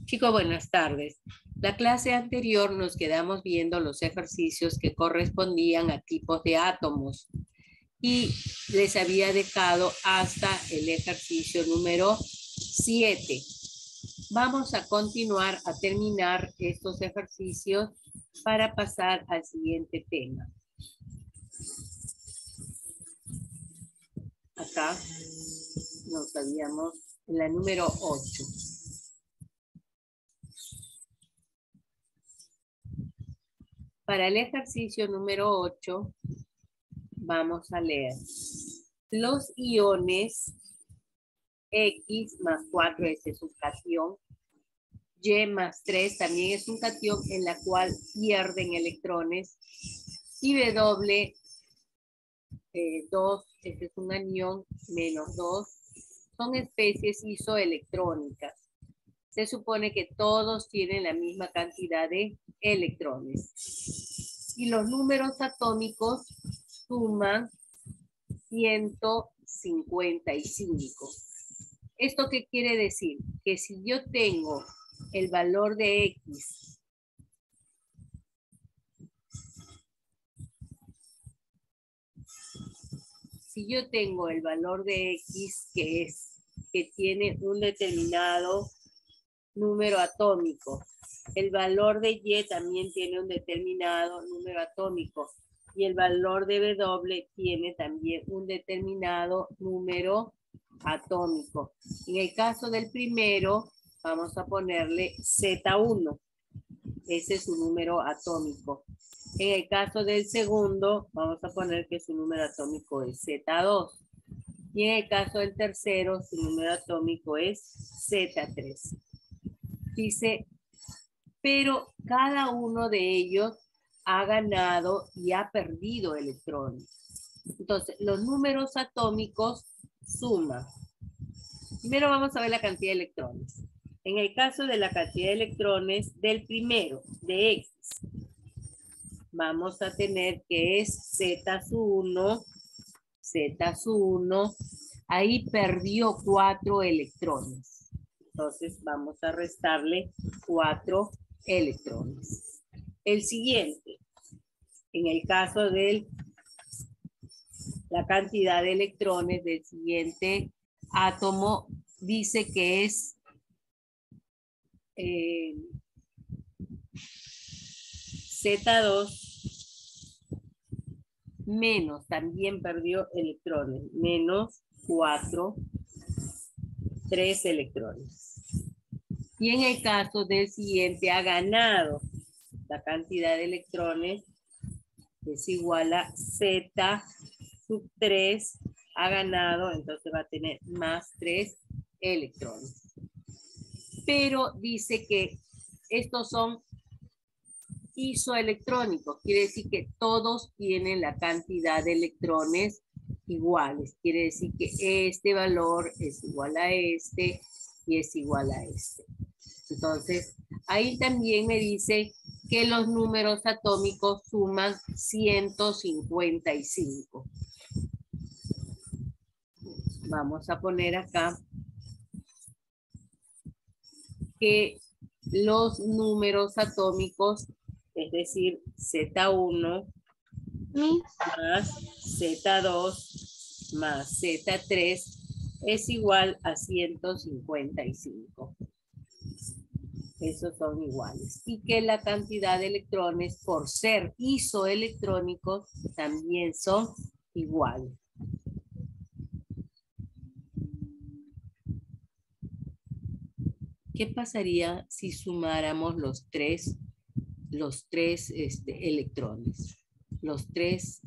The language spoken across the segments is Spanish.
Chicos, buenas tardes. La clase anterior nos quedamos viendo los ejercicios que correspondían a tipos de átomos y les había dejado hasta el ejercicio número 7. Vamos a continuar a terminar estos ejercicios para pasar al siguiente tema. Acá nos habíamos en la número 8. Para el ejercicio número 8, vamos a leer. Los iones X más 4, este es un cation. Y más 3 también es un cation en la cual pierden electrones. Y W, 2, este es un anión, menos 2, son especies isoelectrónicas. Se supone que todos tienen la misma cantidad de electrones. Y los números atómicos suman 155. ¿Esto qué quiere decir? Que si yo tengo el valor de X que tiene un determinado número atómico, el valor de Y también tiene un determinado número atómico y el valor de W tiene también un determinado número atómico. En el caso del primero, vamos a ponerle Z1. Ese es su número atómico. En el caso del segundo, vamos a poner que su número atómico es Z2. Y en el caso del tercero, su número atómico es Z3. Dice, pero cada uno de ellos ha ganado y ha perdido electrones. Entonces, los números atómicos suman. Primero vamos a ver la cantidad de electrones. En el caso de la cantidad de electrones del primero, de X, vamos a tener que es Z1, ahí perdió 4 electrones. Entonces vamos a restarle 4 electrones. El siguiente, en el caso de la cantidad de electrones del siguiente átomo, dice que es Z2 menos, también perdió electrones, menos 4, 3 electrones. Y en el caso del siguiente ha ganado la cantidad de electrones, es igual a Z sub 3, ha ganado, entonces va a tener más 3 electrones. Pero dice que estos son isoelectrónicos, quiere decir que todos tienen la cantidad de electrones iguales, quiere decir que este valor es igual a este y es igual a este. Entonces, ahí también me dice que los números atómicos suman 155. Vamos a poner acá que los números atómicos, es decir, Z1 más Z2 más Z3 es igual a 155. Esos son iguales. Y que la cantidad de electrones, por ser isoelectrónicos, también son iguales. ¿Qué pasaría si sumáramos los tres electrones? Los tres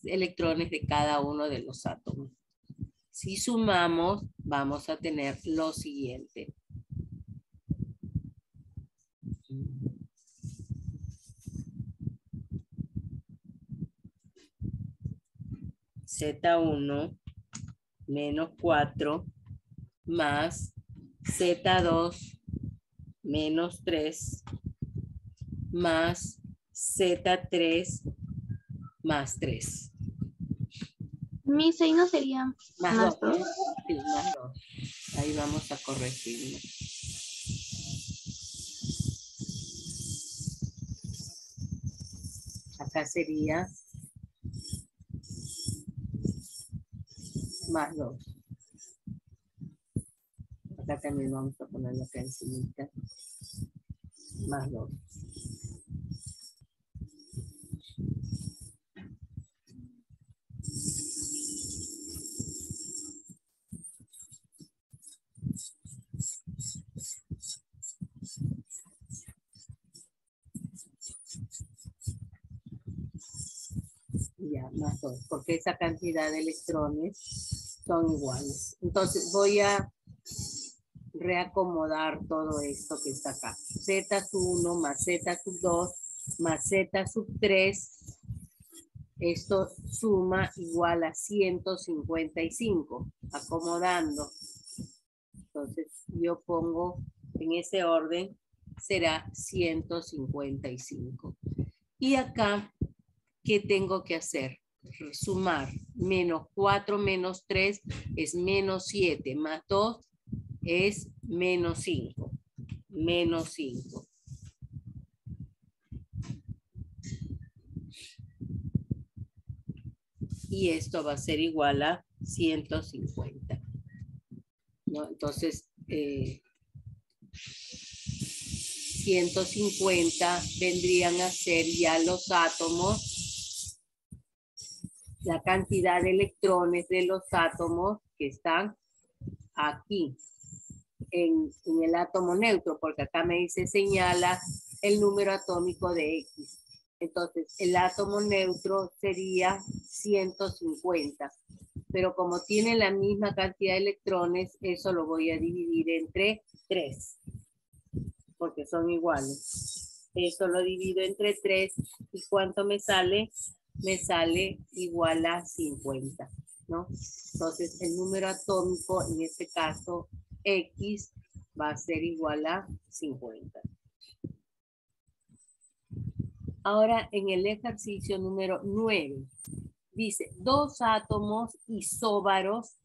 electrones de cada uno de los átomos. Si sumamos, vamos a tener lo siguiente. Z1 menos 4 más Z2 menos 3 más Z3 más 3. Mi 6 no sería Más 2. ¿no? Sí, más 2. Ahí vamos a corregirlo. acá sería más 2. Acá también vamos a ponerlo acá encima. Más 2. Ya, más 2, porque esa cantidad de electrones son iguales. Entonces voy a reacomodar todo esto que está acá. Z sub 1 más Z sub 2 más Z sub 3. Esto suma igual a 155. Acomodando. Entonces yo pongo en ese orden, será 155. Y acá, ¿qué tengo que hacer? Sumar. Menos 4 menos 3 es menos 7. Más 2 es menos 5. Menos 5. Y esto va a ser igual a 150. ¿No? Entonces, 150 vendrían a ser ya los átomos, la cantidad de electrones de los átomos que están aquí en el átomo neutro, porque acá me dice señala el número atómico de X. Entonces, el átomo neutro sería 150. Pero como tiene la misma cantidad de electrones, eso lo voy a dividir entre 3. Porque son iguales. Eso lo divido entre 3. ¿Y cuánto me sale? Me sale igual a 50. ¿No? Entonces, el número atómico, en este caso, X, va a ser igual a 50. Ahora, en el ejercicio número 9, dice, dos átomos isóbaros.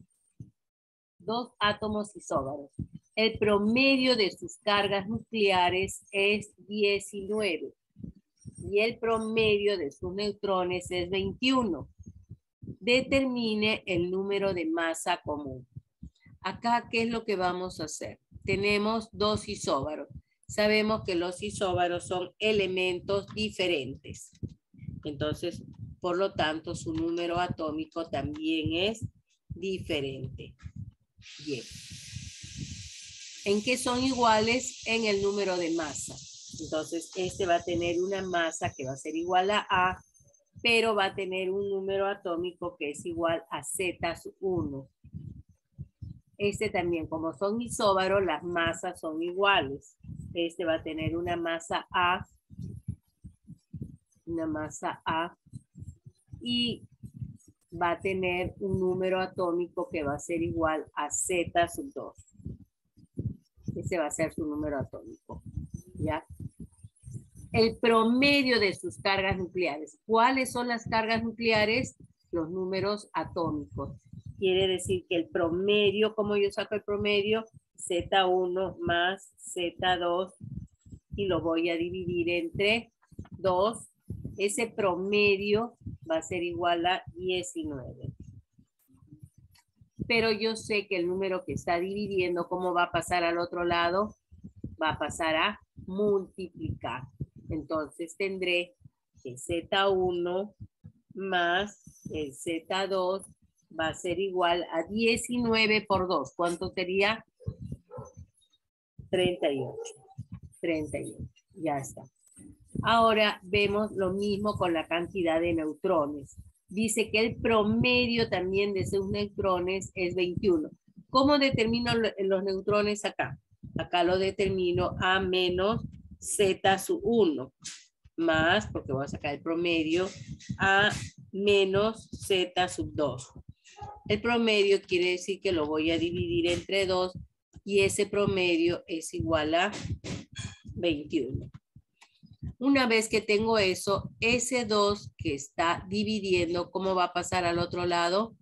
El promedio de sus cargas nucleares es 19. Y el promedio de sus neutrones es 21. Determine el número de masa común. Acá, ¿qué es lo que vamos a hacer? Tenemos dos isóbaros. Sabemos que los isóbaros son elementos diferentes. Entonces, por lo tanto, su número atómico también es diferente. Bien. ¿En qué son iguales? En el número de masa. Entonces, este va a tener una masa que va a ser igual a, pero va a tener un número atómico que es igual a Z1. Este también, como son isóbaros, las masas son iguales. Este va a tener una masa A, y va a tener un número atómico que va a ser igual a Z2. Ese va a ser su número atómico. ¿Ya? El promedio de sus cargas nucleares. ¿Cuáles son las cargas nucleares? Los números atómicos. Quiere decir que el promedio, ¿cómo yo saco el promedio? Z1 más Z2 y lo voy a dividir entre 2. Ese promedio va a ser igual a 19. Pero yo sé que el número que está dividiendo, ¿cómo va a pasar al otro lado? Va a pasar a multiplicar. Entonces tendré que Z1 más el Z2 va a ser igual a 19 por 2. ¿Cuánto sería? 38. 38. Ya está. Ahora vemos lo mismo con la cantidad de neutrones. Dice que el promedio también de sus neutrones es 21. ¿Cómo determino los neutrones acá? Acá lo determino a menos Z1 más, porque voy a sacar el promedio, a menos Z2. El promedio quiere decir que lo voy a dividir entre 2 y ese promedio es igual a 21. Una vez que tengo eso, ese 2 que está dividiendo, ¿cómo va a pasar al otro lado?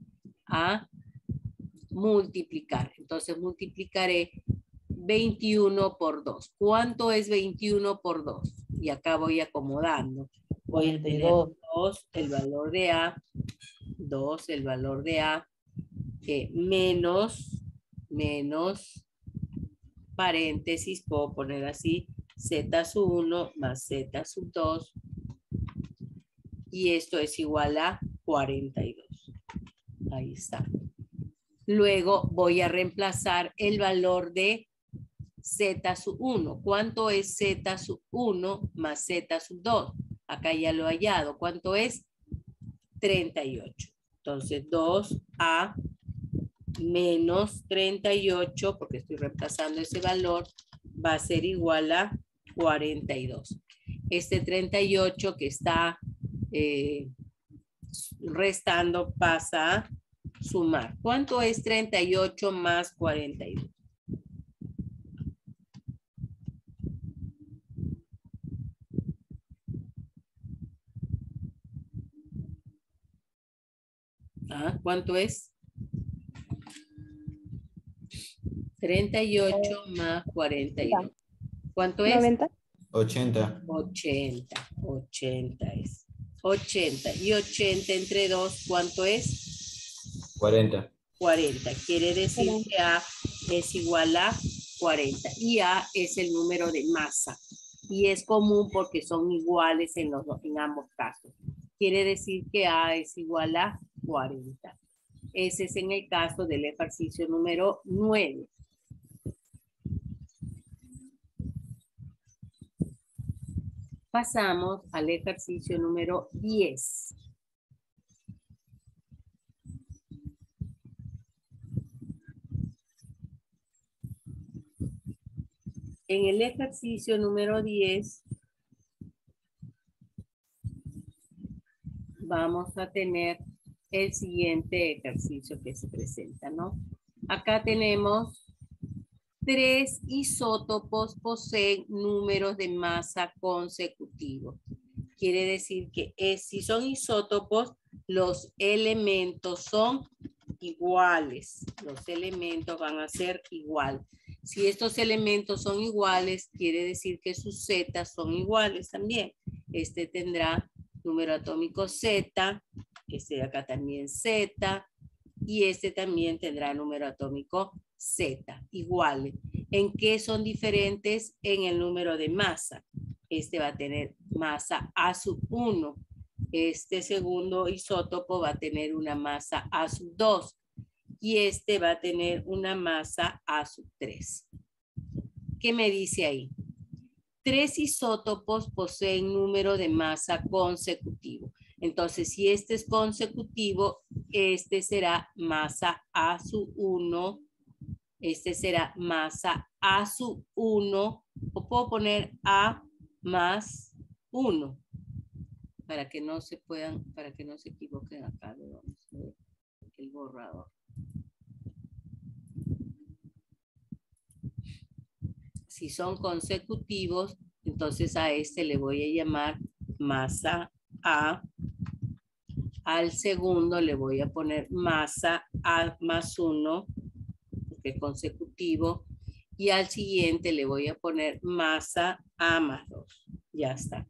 A multiplicar. Entonces multiplicaré 21 por 2. ¿Cuánto es 21 por 2? Y acá voy acomodando. Voy a tener 2 el valor de A, 2 el valor de A, menos paréntesis, puedo poner así, Z sub 1 más Z sub 2, y esto es igual a 42. Ahí está. Luego voy a reemplazar el valor de Z sub 1. ¿Cuánto es Z sub 1 más Z sub 2? Acá ya lo he hallado. ¿Cuánto es? 38. Entonces 2A menos 38, porque estoy reemplazando ese valor, va a ser igual a 42. Este 38 que está restando pasa a sumar. ¿Cuánto es 38 más 42? ¿Ah? ¿Cuánto es? 38 más 42. ¿Cuánto es? 90. 80. 80 es. 80. Y 80 entre 2, ¿cuánto es? 40. 40. Quiere decir que A es igual a 40. Y A es el número de masa. Y es común porque son iguales en ambos casos. Quiere decir que A es igual a 40. Ese es en el caso del ejercicio número 9. Pasamos al ejercicio número 10. En el ejercicio número 10 vamos a tener el siguiente ejercicio que se presenta, ¿no? Acá tenemos 3 isótopos poseen números de masa consecutivos. Quiere decir que si son isótopos, los elementos son iguales. Los elementos van a ser igual. Si estos elementos son iguales, quiere decir que sus Z son iguales también. Este tendrá número atómico Z, este de acá también Z, y este también tendrá número atómico Z, iguales. ¿En qué son diferentes? En el número de masa. Este va a tener masa A sub 1. Este segundo isótopo va a tener una masa A sub 2. Y este va a tener una masa A sub 3. ¿Qué me dice ahí? 3 isótopos poseen número de masa consecutivo. Entonces, si este es consecutivo, este será masa A sub 1. Este será masa A sub 1. O puedo poner A más 1. Para que no se puedan, para que no se equivoquen acá. Vamos a ver el borrador. Si son consecutivos, entonces a este le voy a llamar masa A. Al segundo le voy a poner masa A más 1, porque es consecutivo. Y al siguiente le voy a poner masa A más 2. Ya está.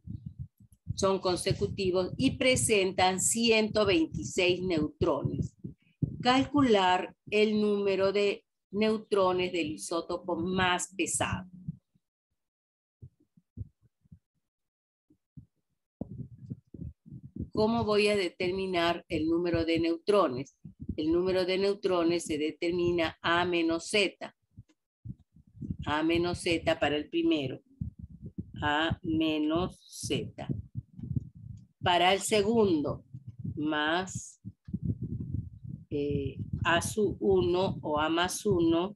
Son consecutivos y presentan 126 neutrones. Calcular el número de neutrones del isótopo más pesado. ¿Cómo voy a determinar el número de neutrones? El número de neutrones se determina A menos Z. A menos Z para el primero. A menos Z. Para el segundo, más A sub 1 o A más 1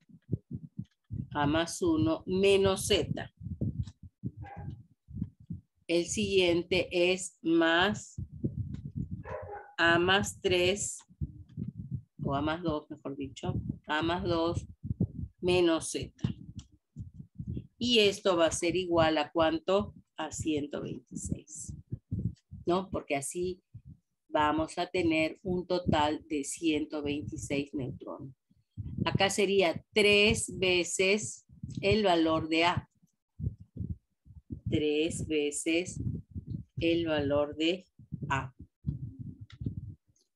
menos Z. El siguiente es más A más 3 o A más 2, mejor dicho, A más 2 menos Z. Y esto va a ser igual a ¿cuánto? A 126. ¿No? Porque así vamos a tener un total de 126 neutrones. Acá sería 3 veces el valor de A. 3 veces el valor de A.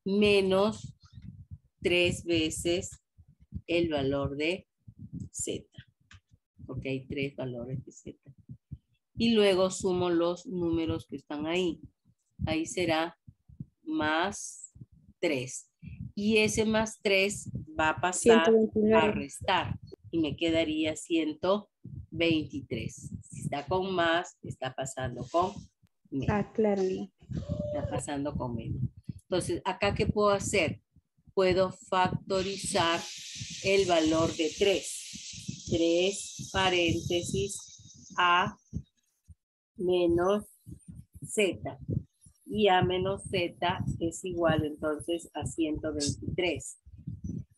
menos 3 veces el valor de Z. Porque hay 3 valores de Z. Y luego sumo los números que están ahí. Ahí será más 3. Y ese más 3 va a pasar 129. a restar. Y me quedaría 123. Si está con más, está pasando con menos. Ah, claro. Está pasando con menos. Entonces, ¿acá qué puedo hacer? Puedo factorizar el valor de 3. 3 paréntesis A menos Z. Y A menos Z es igual entonces a 123.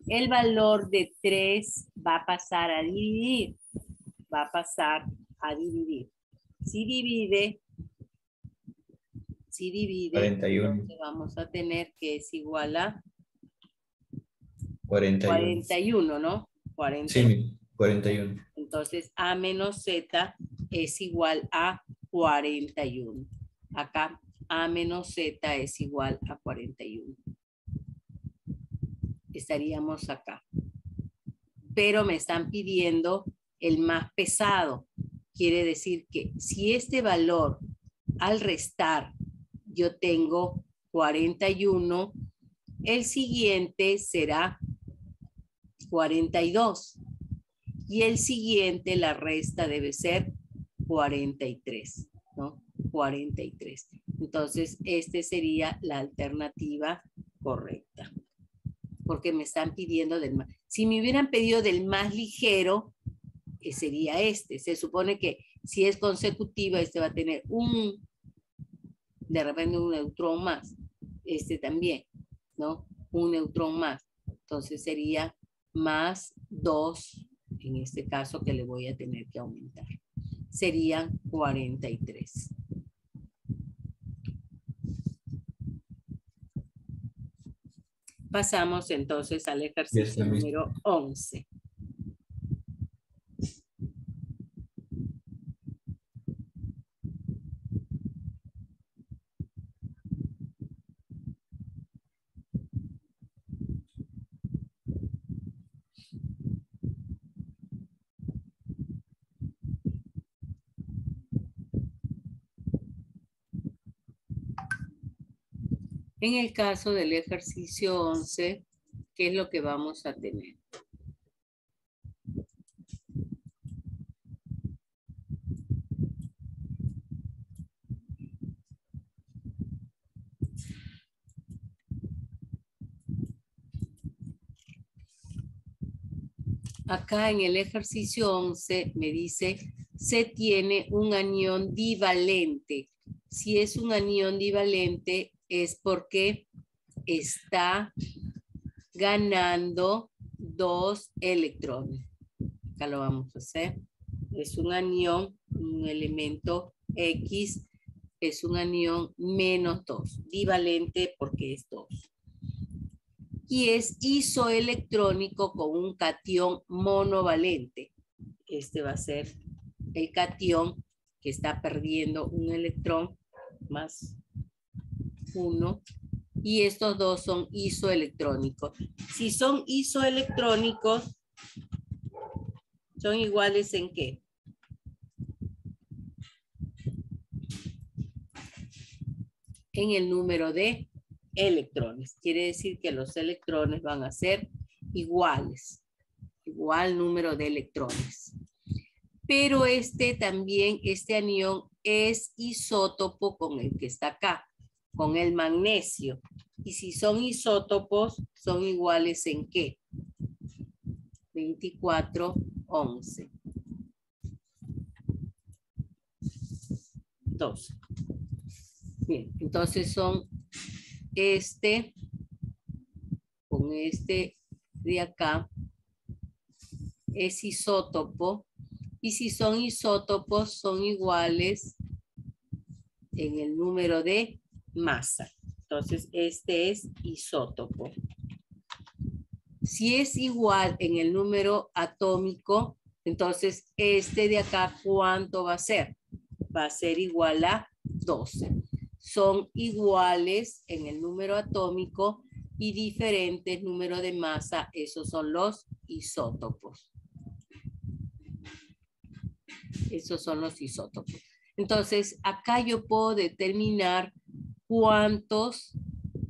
El valor de 3 va a pasar a dividir. Va a pasar a dividir. Si divide, 41. entonces vamos a tener que es igual a 41. 41, ¿no? 41. Sí, 41. Entonces A menos Z es igual a 41. Acá A menos Z es igual a 41. Estaríamos acá. Pero me están pidiendo el más pesado. Quiere decir que si este valor al restar yo tengo 41, el siguiente será 42. Y el siguiente, la resta debe ser 43, ¿no? 43. Entonces, este sería la alternativa correcta. Porque me están pidiendo del más. Si me hubieran pedido del más ligero, sería este. Se supone que si es consecutiva, este va a tener de repente un neutrón más. Este también, ¿no? Un neutrón más. Entonces sería más 2, en este caso que le voy a tener que aumentar. Serían 43. Pasamos entonces al ejercicio número 11. En el caso del ejercicio 11, ¿qué es lo que vamos a tener? Acá en el ejercicio 11 me dice, se tiene un anión divalente. Si es un anión divalente es porque está ganando 2 electrones. Acá lo vamos a hacer. Es un anión, un elemento X, es un anión menos 2. Divalente porque es 2. Y es isoelectrónico con un catión monovalente. Este va a ser el catión que está perdiendo un electrón más 1. Y estos dos son isoelectrónicos. Si son isoelectrónicos, ¿son iguales en qué? En el número de electrones. Quiere decir que los electrones van a ser iguales. Igual número de electrones. Pero este anión es isótopo con el que está acá, con el magnesio. Y si son isótopos, ¿son iguales en qué? 24, 11. 12. Bien, entonces son con este de acá, es isótopo. Y si son isótopos, son iguales en el número de masa. Entonces, este es isótopo. Si es igual en el número atómico, entonces este de acá, ¿cuánto va a ser? Va a ser igual a 12. Son iguales en el número atómico, y diferentes números de masa, esos son los isótopos. Esos son los isótopos. Entonces, acá yo puedo determinar cuántos,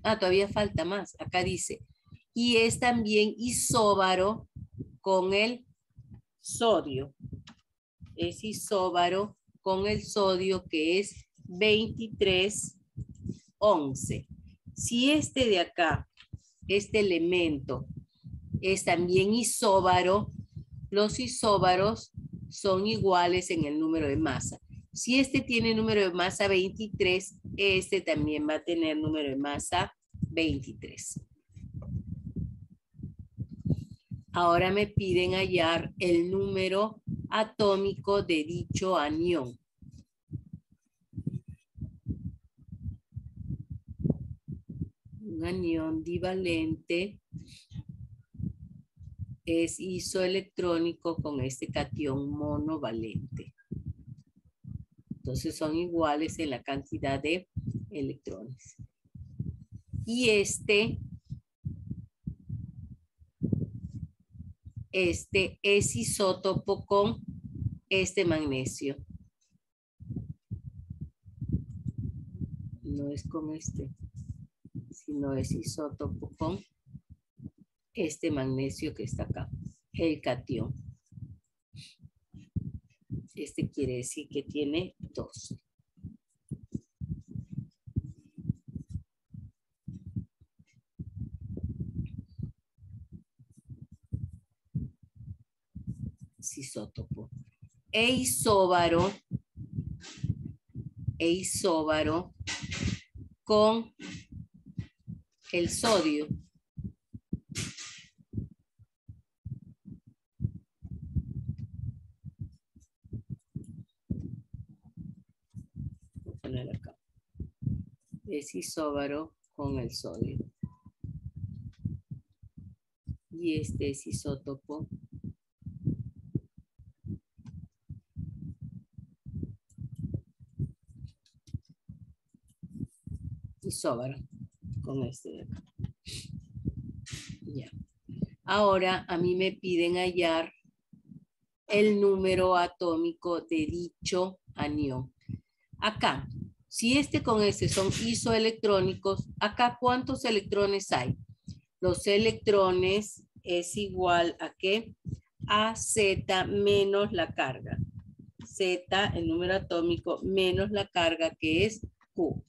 todavía falta más, acá dice, y es también isóbaro con el sodio. Es isóbaro con el sodio, que es 2311. Si este de acá, este elemento, es también isóbaro, los isóbaros son iguales en el número de masa. Si este tiene número de masa 23, este también va a tener número de masa 23. Ahora me piden hallar el número atómico de dicho anión. Un anión divalente es isoelectrónico con este catión monovalente. Entonces son iguales en la cantidad de electrones. Y este es isótopo con este magnesio. No es con este, sino es isótopo con este magnesio que está acá, el catión. Este quiere decir que tiene 12. Es isótopo. E isóbaro con el sodio. Voy a poner acá. Es isóbaro con el sodio. Y este es isótopo isóbaro con este de acá. Ya. Ahora a mí me piden hallar el número atómico de dicho anión. Acá, si este con este son isoelectrónicos, acá ¿cuántos electrones hay? Los electrones es igual a ¿qué? A Z menos la carga. Z, el número atómico, menos la carga, que es Q.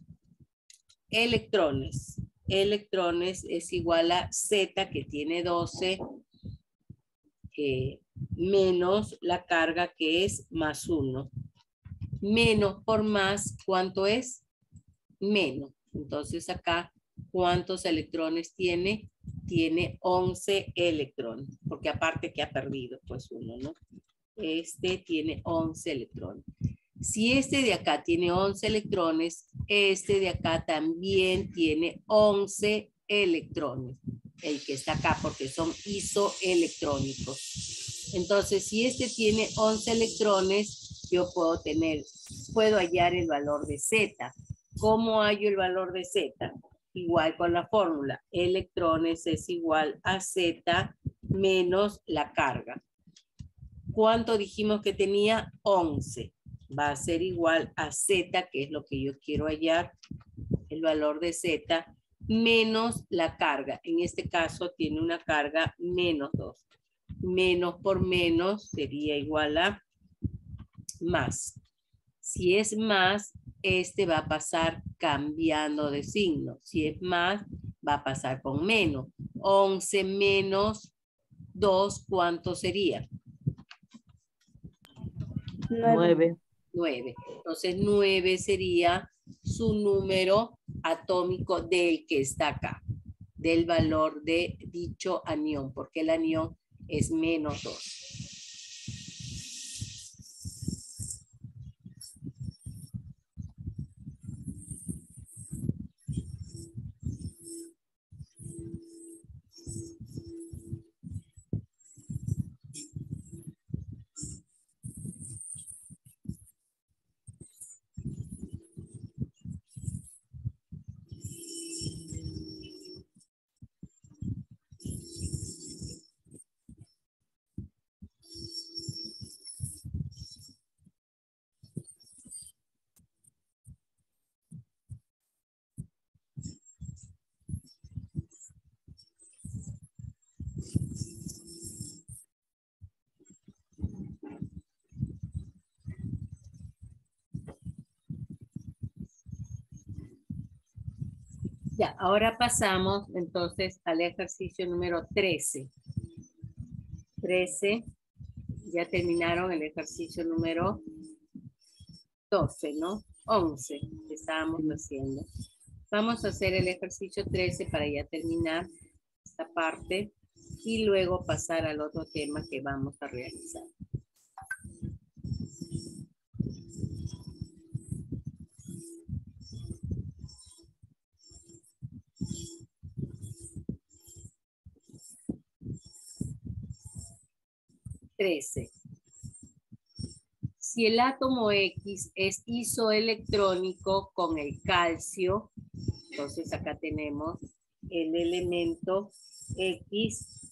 Electrones. Electrones es igual a Z, que tiene 12, menos la carga, que es más 1. Menos por más, ¿cuánto es? Menos. Entonces acá, ¿cuántos electrones tiene? Tiene 11 electrones, porque aparte que ha perdido, pues uno, ¿no? Este tiene 11 electrones. Si este de acá tiene 11 electrones, este de acá también tiene 11 electrones. El que está acá, porque son isoelectrónicos. Entonces, si este tiene 11 electrones, yo puedo hallar el valor de Z. ¿Cómo hallo el valor de Z? Igual con la fórmula. Electrones es igual a Z menos la carga. ¿Cuánto dijimos que tenía? 11. Va a ser igual a Z, que es lo que yo quiero hallar, el valor de Z, menos la carga. En este caso tiene una carga menos 2. Menos por menos sería igual a más. Si es más, este va a pasar cambiando de signo. Si es más, va a pasar con menos. 11 menos 2, ¿cuánto sería? 9. 9. Entonces 9 sería su número atómico del que está acá, del valor de dicho anión, porque el anión es menos 2. Ya, ahora pasamos entonces al ejercicio número 13. 13, ya terminaron el ejercicio número 12, ¿no? 11 que estábamos haciendo. Vamos a hacer el ejercicio 13 para ya terminar esta parte y luego pasar al otro tema que vamos a realizar. Si el átomo X es isoelectrónico con el calcio, entonces acá tenemos el elemento X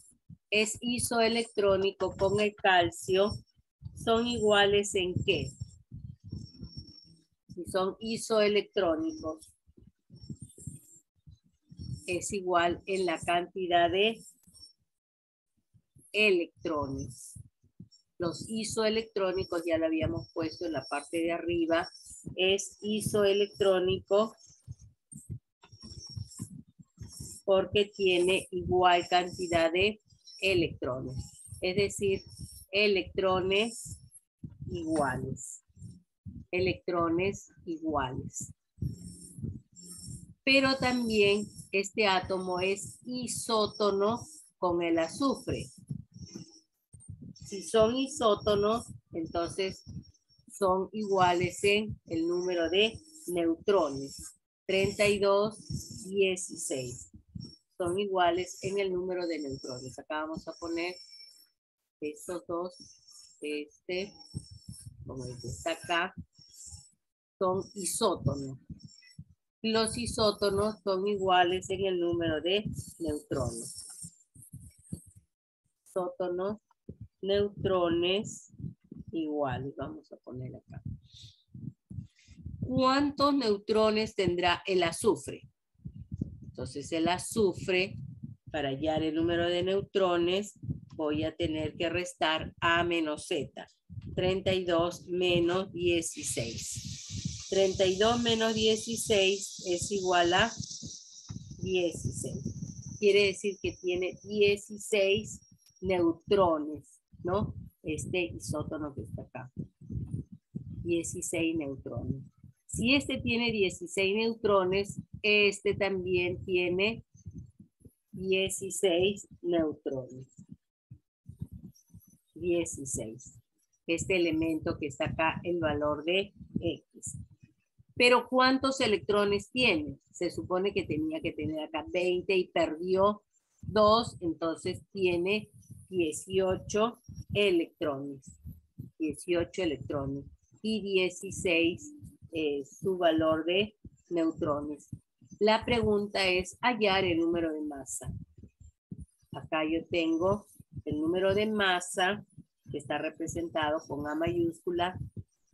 es isoelectrónico con el calcio, ¿son iguales en qué? Si son isoelectrónicos, es igual en la cantidad de electrones. Los isoelectrónicos ya lo habíamos puesto en la parte de arriba, es isoelectrónico porque tiene igual cantidad de electrones, es decir, electrones iguales. Electrones iguales. Pero también este átomo es isótono con el azufre. Si son isótonos, entonces son iguales en el número de neutrones. 32, 16. Son iguales en el número de neutrones. Acá vamos a poner estos dos, como el que está acá, son isótonos. Los isótonos son iguales en el número de neutrones. Isótonos, neutrones iguales. Vamos a poner acá. ¿Cuántos neutrones tendrá el azufre? Entonces el azufre, para hallar el número de neutrones, voy a tener que restar A menos Z. 32 menos 16. 32 menos 16 es igual a 16. Quiere decir que tiene 16 neutrones, ¿no? Este isótono que está acá. 16 neutrones. Si este tiene 16 neutrones, este también tiene 16 neutrones. 16. Este elemento que está acá, el valor de X. Pero ¿cuántos electrones tiene? Se supone que tenía que tener acá 20 y perdió 2, entonces tiene 18 electrones. 18 electrones. Y 16 su valor de neutrones. La pregunta es hallar el número de masa. Acá yo tengo el número de masa que está representado con A mayúscula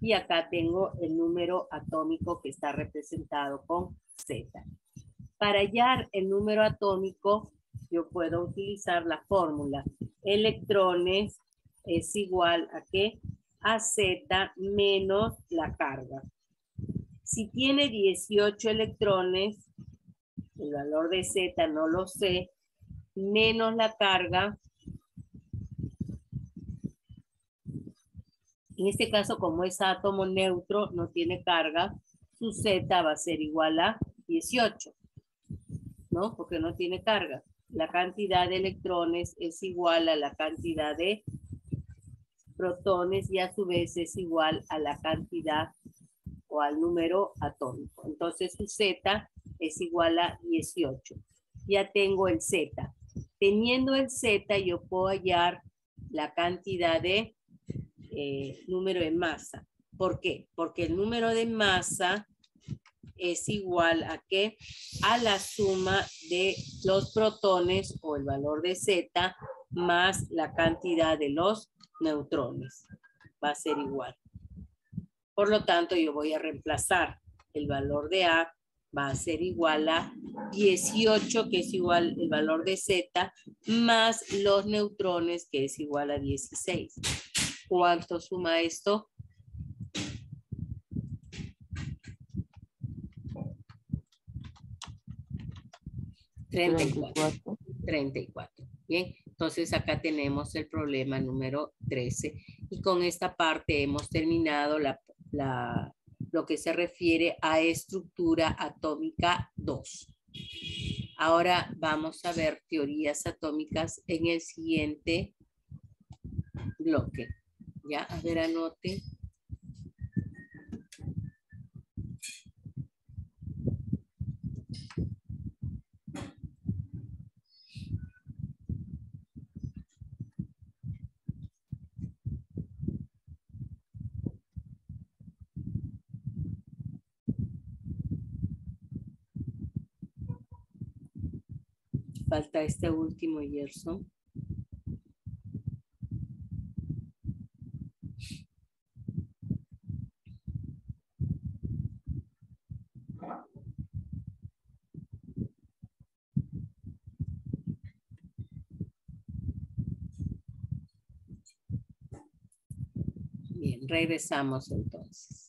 y acá tengo el número atómico que está representado con Z. Para hallar el número atómico yo puedo utilizar la fórmula electrones es igual a ¿qué? A Z menos la carga. Si tiene 18 electrones, el valor de Z no lo sé, menos la carga. En este caso, como es átomo neutro, no tiene carga, su Z va a ser igual a 18, ¿no? Porque no tiene carga. La cantidad de electrones es igual a la cantidad de protones y a su vez es igual a la cantidad o al número atómico. Entonces su Z es igual a 18. Ya tengo el Z. Teniendo el Z yo puedo hallar la cantidad de número de masa. ¿Por qué? Porque el número de masa es igual a ¿qué? A la suma de los protones o el valor de Z más la cantidad de los neutrones. Va a ser igual. Por lo tanto, yo voy a reemplazar el valor de A, va a ser igual a 18, que es igual el valor de Z, más los neutrones, que es igual a 16. ¿Cuánto suma esto? 34. 34. Bien, entonces acá tenemos el problema número 13 y con esta parte hemos terminado lo que se refiere a estructura atómica 2. Ahora vamos a ver teorías atómicas en el siguiente bloque. Ya, a ver, anote. Falta este último, Gerson. Bien, regresamos entonces.